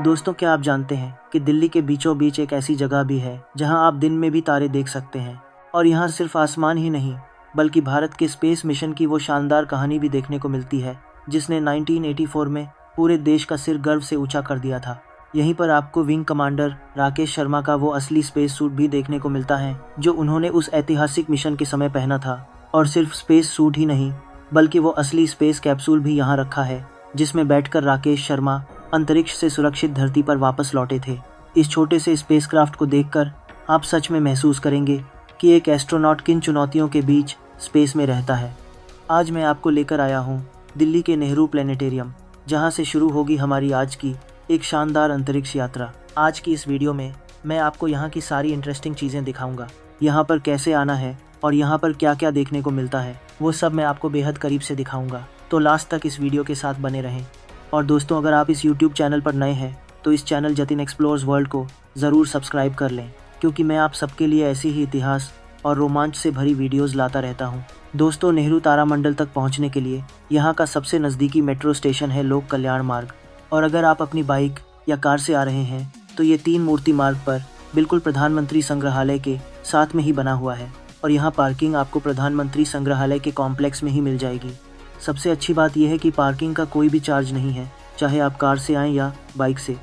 दोस्तों, क्या आप जानते हैं कि दिल्ली के बीचों बीच एक ऐसी जगह भी है जहां आप दिन में भी तारे देख सकते हैं। और यहां सिर्फ आसमान ही नहीं, बल्कि भारत के स्पेस मिशन की वो शानदार कहानी भी देखने को मिलती है जिसने 1984 में पूरे देश का सिर गर्व से ऊंचा कर दिया था। यहीं पर आपको विंग कमांडर राकेश शर्मा का वो असली स्पेस सूट भी देखने को मिलता है जो उन्होंने उस ऐतिहासिक मिशन के समय पहना था। और सिर्फ स्पेस सूट ही नहीं, बल्कि वो असली स्पेस कैप्सूल भी यहाँ रखा है जिसमें बैठकर राकेश शर्मा अंतरिक्ष से सुरक्षित धरती पर वापस लौटे थे। इस छोटे से स्पेसक्राफ्ट को देखकर आप सच में महसूस करेंगे कि एक एस्ट्रोनॉट किन चुनौतियों के बीच स्पेस में रहता है। आज मैं आपको लेकर आया हूँ दिल्ली के नेहरू प्लेनेटेरियम, जहाँ से शुरू होगी हमारी आज की एक शानदार अंतरिक्ष यात्रा। आज की इस वीडियो में मैं आपको यहाँ की सारी इंटरेस्टिंग चीज़ें दिखाऊंगा। यहाँ पर कैसे आना है और यहाँ पर क्या क्या देखने को मिलता है, वो सब मैं आपको बेहद करीब से दिखाऊंगा। तो लास्ट तक इस वीडियो के साथ बने रहें। और दोस्तों, अगर आप इस YouTube चैनल पर नए हैं तो इस चैनल जतिन एक्सप्लोर्स वर्ल्ड को ज़रूर सब्सक्राइब कर लें, क्योंकि मैं आप सबके लिए ऐसी ही इतिहास और रोमांच से भरी वीडियोस लाता रहता हूं। दोस्तों, नेहरू तारामंडल तक पहुंचने के लिए यहाँ का सबसे नज़दीकी मेट्रो स्टेशन है लोक कल्याण मार्ग। और अगर आप अपनी बाइक या कार से आ रहे हैं तो ये 3 मूर्ति मार्ग पर बिल्कुल प्रधानमंत्री संग्रहालय के साथ में ही बना हुआ है। और यहाँ पार्किंग आपको प्रधानमंत्री संग्रहालय के कॉम्प्लेक्स में ही मिल जाएगी। सबसे अच्छी बात यह है कि पार्किंग का कोई भी चार्ज नहीं है, चाहे आप कार से आएँ या बाइक से।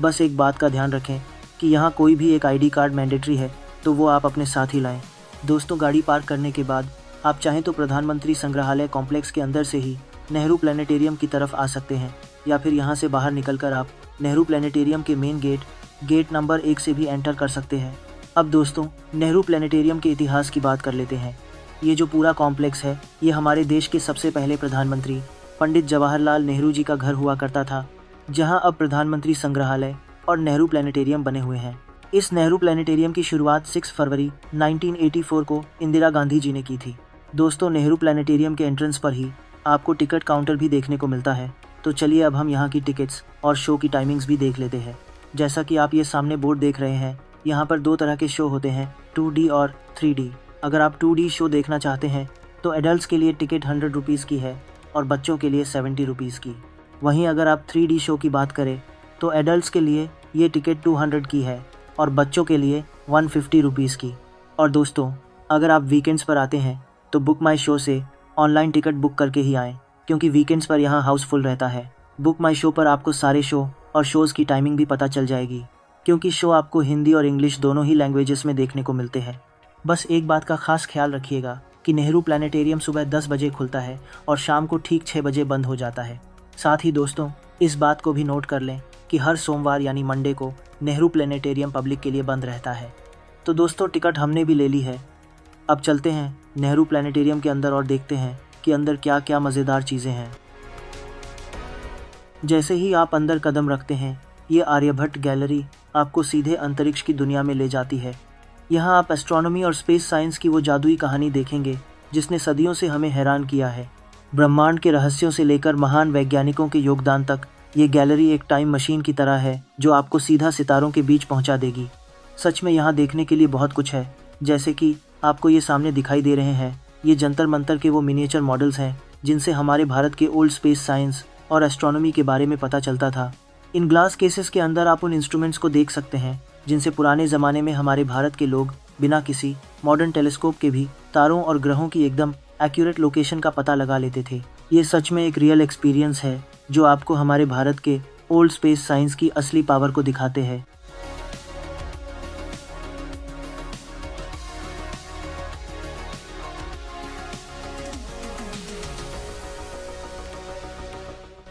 बस एक बात का ध्यान रखें कि यहाँ कोई भी एक ID कार्ड मैंडेटरी है, तो वो आप अपने साथ ही लाएं। दोस्तों, गाड़ी पार्क करने के बाद आप चाहें तो प्रधानमंत्री संग्रहालय कॉम्प्लेक्स के अंदर से ही नेहरू प्लेनेटेरियम की तरफ आ सकते हैं, या फिर यहाँ से बाहर निकलकर आप नेहरू प्लेनेटेरियम के मेन गेट नंबर 1 से भी एंटर कर सकते हैं। अब दोस्तों, नेहरू प्लेनेटेरियम के इतिहास की बात कर लेते हैं। ये जो पूरा कॉम्प्लेक्स है, ये हमारे देश के सबसे पहले प्रधानमंत्री पंडित जवाहरलाल नेहरू जी का घर हुआ करता था, जहां अब प्रधानमंत्री संग्रहालय और नेहरू प्लेनेटेरियम बने हुए हैं। इस नेहरू प्लेनेटेरियम की शुरुआत 6 फरवरी 1984 को इंदिरा गांधी जी ने की थी। दोस्तों, नेहरू प्लेनेटेरियम के एंट्रेंस पर ही आपको टिकट काउंटर भी देखने को मिलता है। तो चलिए अब हम यहाँ की टिकट्स और शो की टाइमिंग्स भी देख लेते हैं। जैसा कि आप ये सामने बोर्ड देख रहे हैं, यहाँ पर 2 तरह के शो होते हैं, 2D और 3D। अगर आप 2D शो देखना चाहते हैं तो एडल्ट्स के लिए टिकट 100 रुपीज़ की है और बच्चों के लिए 70 रुपीज़ की। वहीं अगर आप 3D शो की बात करें तो एडल्ट्स के लिए ये टिकट 200 की है और बच्चों के लिए 150 रुपीज़ की। और दोस्तों, अगर आप वीकेंड्स पर आते हैं तो बुक माई शो से ऑनलाइन टिकट बुक करके ही आएँ, क्योंकि वीकेंड्स पर यहाँ हाउसफुल रहता है। बुक माई शो पर आपको सारे शो और शोज़ की टाइमिंग भी पता चल जाएगी, क्योंकि शो आपको हिंदी और इंग्लिश दोनों ही लैंग्वेजेस में देखने को मिलते हैं। बस एक बात का खास ख्याल रखिएगा कि नेहरू प्लेनेटेरियम सुबह 10 बजे खुलता है और शाम को ठीक 6 बजे बंद हो जाता है। साथ ही दोस्तों, इस बात को भी नोट कर लें कि हर सोमवार यानी मंडे को नेहरू प्लेनेटेरियम पब्लिक के लिए बंद रहता है। तो दोस्तों, टिकट हमने भी ले ली है। अब चलते हैं नेहरू प्लेनेटेरियम के अंदर और देखते हैं कि अंदर क्या क्या मज़ेदार चीज़ें हैं। जैसे ही आप अंदर कदम रखते हैं, ये आर्यभट्ट गैलरी आपको सीधे अंतरिक्ष की दुनिया में ले जाती है। यहाँ आप एस्ट्रोनॉमी और स्पेस साइंस की वो जादुई कहानी देखेंगे जिसने सदियों से हमें हैरान किया है। ब्रह्मांड के रहस्यों से लेकर महान वैज्ञानिकों के योगदान तक, ये गैलरी एक टाइम मशीन की तरह है जो आपको सीधा सितारों के बीच पहुँचा देगी। सच में यहाँ देखने के लिए बहुत कुछ है। जैसे कि आपको ये सामने दिखाई दे रहे हैं, ये जंतर मंतर के वो मिनिएचर मॉडल्स हैं जिनसे हमारे भारत के ओल्ड स्पेस साइंस और एस्ट्रोनॉमी के बारे में पता चलता था। इन ग्लास केसेस के अंदर आप उन इंस्ट्रूमेंट्स को देख सकते हैं जिनसे पुराने ज़माने में हमारे भारत के लोग बिना किसी मॉडर्न टेलीस्कोप के भी तारों और ग्रहों की एकदम एक्यूरेट लोकेशन का पता लगा लेते थे। ये सच में एक रियल एक्सपीरियंस है जो आपको हमारे भारत के ओल्ड स्पेस साइंस की असली पावर को दिखाते हैं।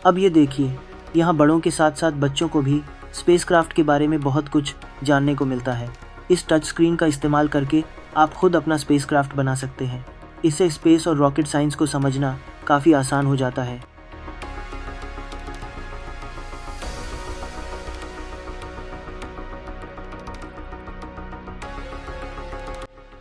अब ये देखिए, यहाँ बड़ों के साथ साथ बच्चों को भी स्पेसक्राफ्ट के बारे में बहुत कुछ जानने को मिलता है। इस टच स्क्रीन का इस्तेमाल करके आप खुद अपना स्पेसक्राफ्ट बना सकते हैं। इससे स्पेस और रॉकेट साइंस को समझना काफ़ी आसान हो जाता है।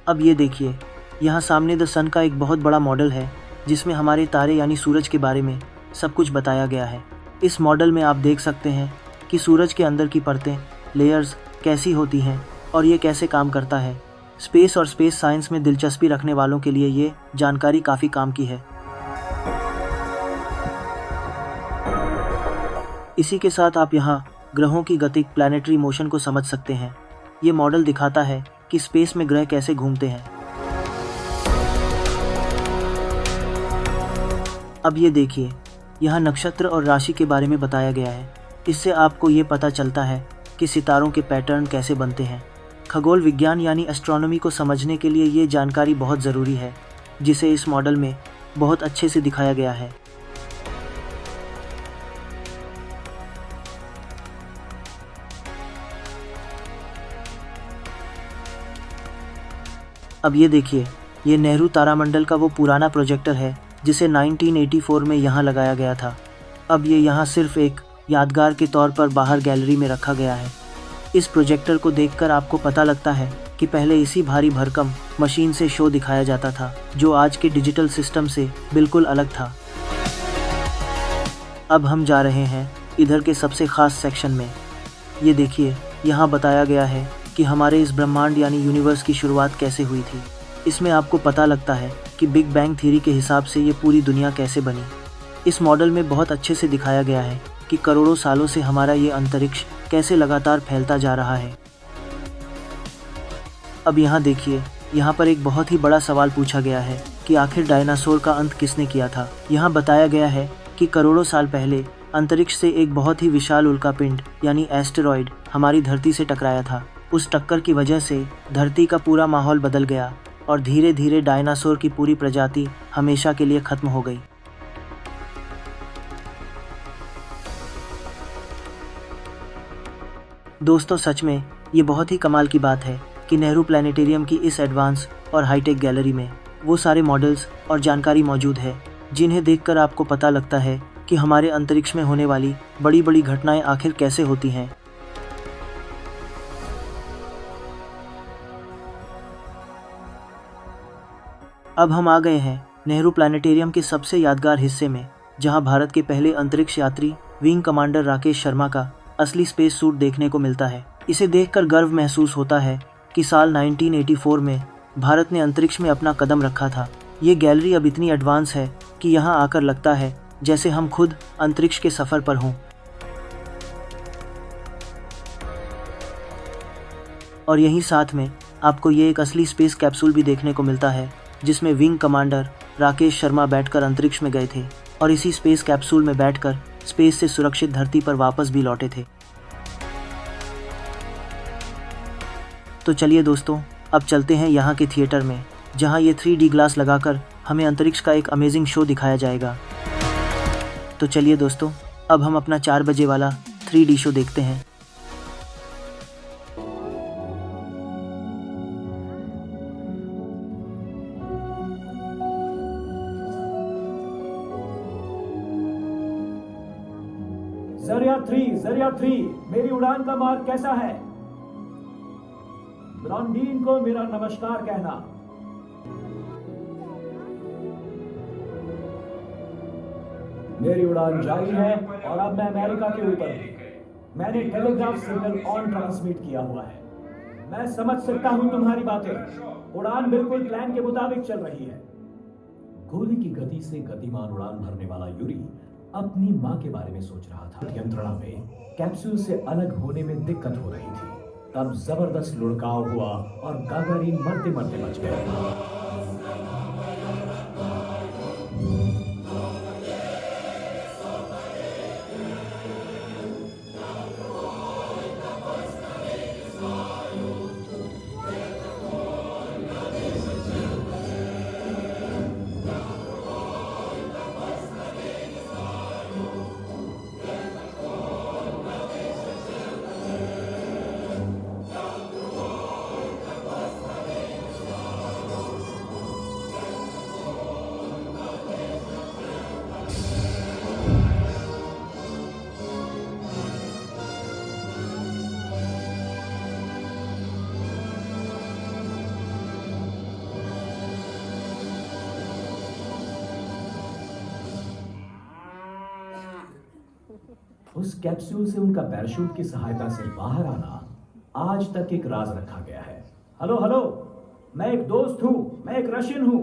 अब ये देखिए, यहाँ सामने द सन का एक बहुत बड़ा मॉडल है जिसमें हमारे तारे यानी सूरज के बारे में सब कुछ बताया गया है। इस मॉडल में आप देख सकते हैं कि सूरज के अंदर की परतें, लेयर्स कैसी होती हैं और ये कैसे काम करता है। स्पेस और स्पेस साइंस में दिलचस्पी रखने वालों के लिए ये जानकारी काफ़ी काम की है। इसी के साथ आप यहाँ ग्रहों की गति प्लैनेटरी मोशन को समझ सकते हैं। ये मॉडल दिखाता है कि स्पेस में ग्रह कैसे घूमते हैं। अब ये देखिए, यहाँ नक्षत्र और राशि के बारे में बताया गया है। इससे आपको ये पता चलता है कि सितारों के पैटर्न कैसे बनते हैं। खगोल विज्ञान यानी एस्ट्रोनॉमी को समझने के लिए ये जानकारी बहुत ज़रूरी है, जिसे इस मॉडल में बहुत अच्छे से दिखाया गया है। अब ये देखिए, ये नेहरू तारामंडल का वो पुराना प्रोजेक्टर है जिसे 1984 में यहाँ लगाया गया था। अब ये यहाँ सिर्फ एक यादगार के तौर पर बाहर गैलरी में रखा गया है। इस प्रोजेक्टर को देखकर आपको पता लगता है कि पहले इसी भारी भरकम मशीन से शो दिखाया जाता था, जो आज के डिजिटल सिस्टम से बिल्कुल अलग था। अब हम जा रहे हैं इधर के सबसे ख़ास सेक्शन में। ये देखिए, यहाँ बताया गया है कि हमारे इस ब्रह्मांड यानी यूनिवर्स की शुरुआत कैसे हुई थी। इसमें आपको पता लगता है कि बिग बैंग थ्योरी के हिसाब से ये पूरी दुनिया कैसे बनी। इस मॉडल में बहुत अच्छे से दिखाया गया है कि करोड़ों सालों से हमारा ये अंतरिक्ष कैसे लगातार फैलता जा रहा है। अब यहाँ देखिए, यहाँ पर एक बहुत ही बड़ा सवाल पूछा गया है कि आखिर डायनासोर का अंत किसने किया था। यहाँ बताया गया है कि करोड़ों साल पहले अंतरिक्ष से एक बहुत ही विशाल उल्कापिंड यानी एस्टेरॉयड हमारी धरती से टकराया था। उस टक्कर की वजह से धरती का पूरा माहौल बदल गया और धीरे धीरे डायनासोर की पूरी प्रजाति हमेशा के लिए खत्म हो गई। दोस्तों, सच में ये बहुत ही कमाल की बात है कि नेहरू प्लानिटेरियम की इस एडवांस और हाईटेक गैलरी में वो सारे मॉडल्स और जानकारी मौजूद है जिन्हें देखकर आपको पता लगता है कि हमारे अंतरिक्ष में होने वाली बड़ी बड़ी घटनाएं आखिर कैसे होती हैं। अब हम आ गए हैं नेहरू प्लानिटेरियम के सबसे यादगार हिस्से में, जहां भारत के पहले अंतरिक्ष यात्री विंग कमांडर राकेश शर्मा का असली स्पेस सूट देखने को मिलता है। इसे देखकर गर्व महसूस होता है कि साल 1984 में भारत ने अंतरिक्ष में अपना कदम रखा था। ये गैलरी अब इतनी एडवांस है कि यहाँ आकर लगता है जैसे हम खुद अंतरिक्ष के सफ़र पर हों। और यहीं साथ में आपको ये एक असली स्पेस कैप्सूल भी देखने को मिलता है, जिसमें विंग कमांडर राकेश शर्मा बैठकर अंतरिक्ष में गए थे और इसी स्पेस कैप्सूल में बैठकर स्पेस से सुरक्षित धरती पर वापस भी लौटे थे। तो चलिए दोस्तों, अब चलते हैं यहाँ के थिएटर में, जहाँ ये 3D ग्लास लगाकर हमें अंतरिक्ष का एक अमेजिंग शो दिखाया जाएगा। तो चलिए दोस्तों, अब हम अपना 4 बजे वाला 3D शो देखते हैं। जरिया 3, मेरी उड़ान का मार्ग कैसा है? ब्रॉन्डीन को मेरा नमस्कार कहना। मेरी उड़ान जारी है और अब मैं अमेरिका के ऊपर हूं। मैंने टेलीग्राफ सिग्नल ऑन ट्रांसमिट किया हुआ है। मैं समझ सकता हूं तुम्हारी बातें। उड़ान बिल्कुल प्लान के मुताबिक चल रही है। गोली की गति से गतिमान उड़ान भरने वाला यूरी अपनी मां के बारे में सोच रहा था। यंत्रणा में कैप्सूल से अलग होने में दिक्कत हो रही थी। तब जबरदस्त लुढ़काव हुआ और गागारिन मरते मरते बच गए। उस कैप्सूल से उनका पैराशूट की सहायता से बाहर आना आज तक एक राज रखा गया है। हेलो हेलो, मैं एक दोस्त हूं, मैं एक रशियन हूं।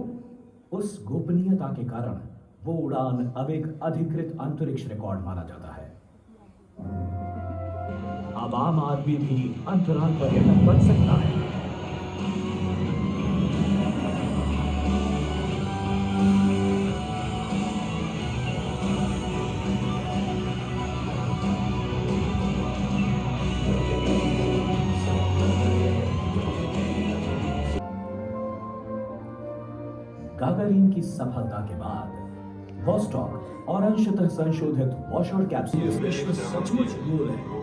उस गोपनीयता के कारण वो उड़ान अब एक अधिकृत अंतरिक्ष रिकॉर्ड माना जाता है। अब आम आदमी भी अंतराल पर्यटक बन सकता है। गागारिन की सफलता के बाद वॉस्टॉक और अंशतः संशोधित वॉशर कैप्सूल विश्व सचमुच गोल है।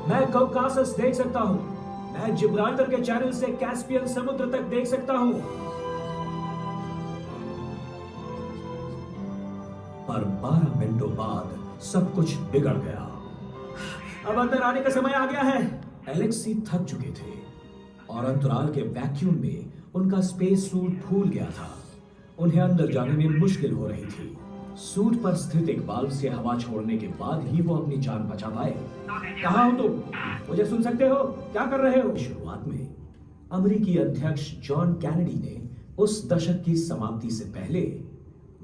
मैं कॉकासस देख सकता हूं। मैं जिब्राल्टर के चैनल से कैस्पियन समुद्र तक देख सकता हूं। पर 12 मिनटों बाद सब कुछ बिगड़ गया। अब अंदर आने का समय आ गया है। एलेक्सी थक चुके थे और अंतराल के वैक्यूम में उनका स्पेस सूट फूल गया था। उन्हें अंदर जाने में मुश्किल हो रही थी। सूट पर स्थित एक वाल्व से हवा छोड़ने के बाद ही वो अपनी जान बचा पाए। कहाँ हो तुम? मुझे सुन सकते हो? क्या कर रहे हो? शुरुआत में अमेरिकी अध्यक्ष जॉन कैनेडी ने उस दशक की समाप्ति से पहले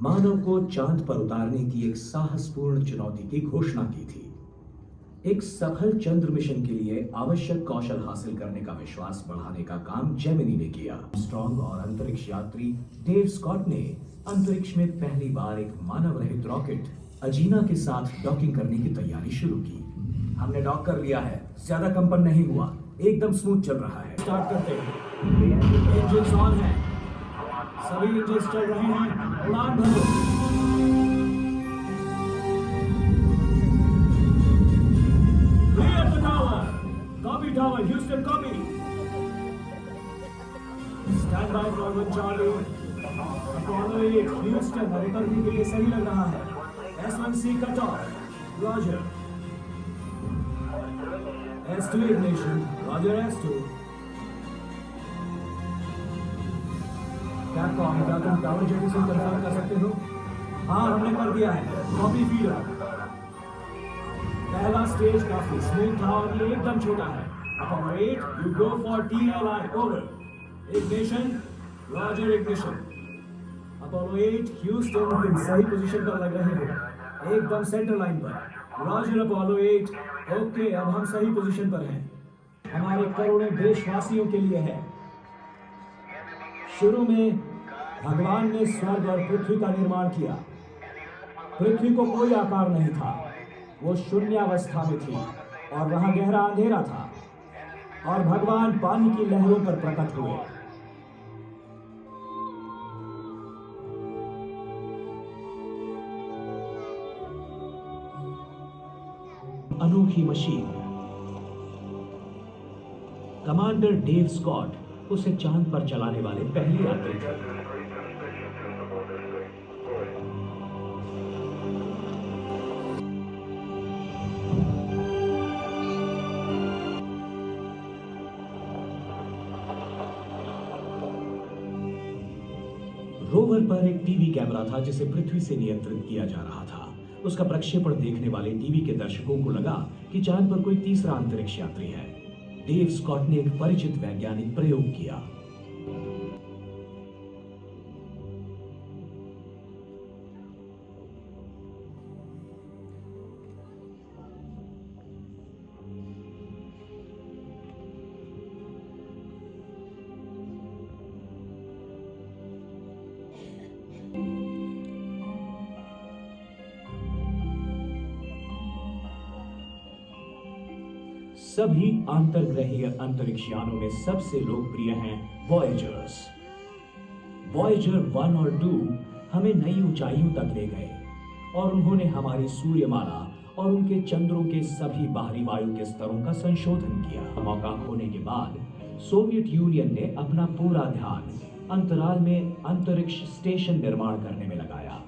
मानव को चांद पर उतारने की एक साहसपूर्ण चुनौती की घोषणा की थी। एक सफल चंद्र मिशन के लिए आवश्यक कौशल हासिल करने का विश्वास बढ़ाने का काम जेमिनी ने किया। आर्मस्ट्रांग और अंतरिक्ष यात्री डेव स्कॉट ने अंतरिक्ष में पहली बार एक मानव रहित रॉकेट अजीना के साथ डॉकिंग करने की तैयारी शुरू की। हमने डॉक कर लिया है। ज्यादा कंपन नहीं हुआ, एकदम स्मूथ चल रहा है। स्टार्ट करते हैं। इंजन ऑन है, सभी इंजन चल रहे हैं। उड़ान भरो। Clear the tower. Copy tower, Houston copy. Stand by for one Charlie. Apollo 8 Houston, returning के लिए सही लग रहा है। S1C cut off. Roger. S2 ignition. Roger S2। क्या तुम टावर जेटी से कंफर्म कर सकते हो? हाँ, हमने कर दिया है। Copy feeder. पहला स्टेज काफी स्मूथ था और ये एकदम छोटा है। Apollo 8 you go for TLI over. Ignition. Roger ignition. Apollo 8 Houston, तुम सही पोजीशन पर लग रहे हो, एकदम सेंटर लाइन पर। Roger Apollo 8। ओके, अब हम सही पोजीशन पर हैं। हमारे करोड़ों देशवासियों के लिए है। शुरू में भगवान ने स्वर्ग और पृथ्वी का निर्माण किया। पृथ्वी को कोई आकार नहीं था, वो शून्यावस्था में थी और वहां गहरा अंधेरा था, और भगवान पानी की लहरों पर प्रकट हुए। अनोखी मशीन। कमांडर डेव स्कॉट उसे चांद पर चलाने वाले पहले यात्री थे। रोवर पर एक टीवी कैमरा था जिसे पृथ्वी से नियंत्रित किया जा रहा था। उसका प्रक्षेपण देखने वाले टीवी के दर्शकों को लगा कि चांद पर कोई तीसरा अंतरिक्ष यात्री है। डेव स्कॉट ने एक परिचित वैज्ञानिक प्रयोग किया। सभी अंतर्ग्रहीय अंतरिक्ष यानों में सबसे लोकप्रिय हैं वॉयेजर्स। वॉयेजर 1 और 2 हमें नई ऊंचाइयों तक ले गए और उन्होंने हमारी सूर्यमाला और उनके चंद्रों के सभी बाहरी वायु के स्तरों का संशोधन किया। मौका खोने के बाद सोवियत यूनियन ने अपना पूरा ध्यान अंतराल में अंतरिक्ष स्टेशन निर्माण करने में लगाया।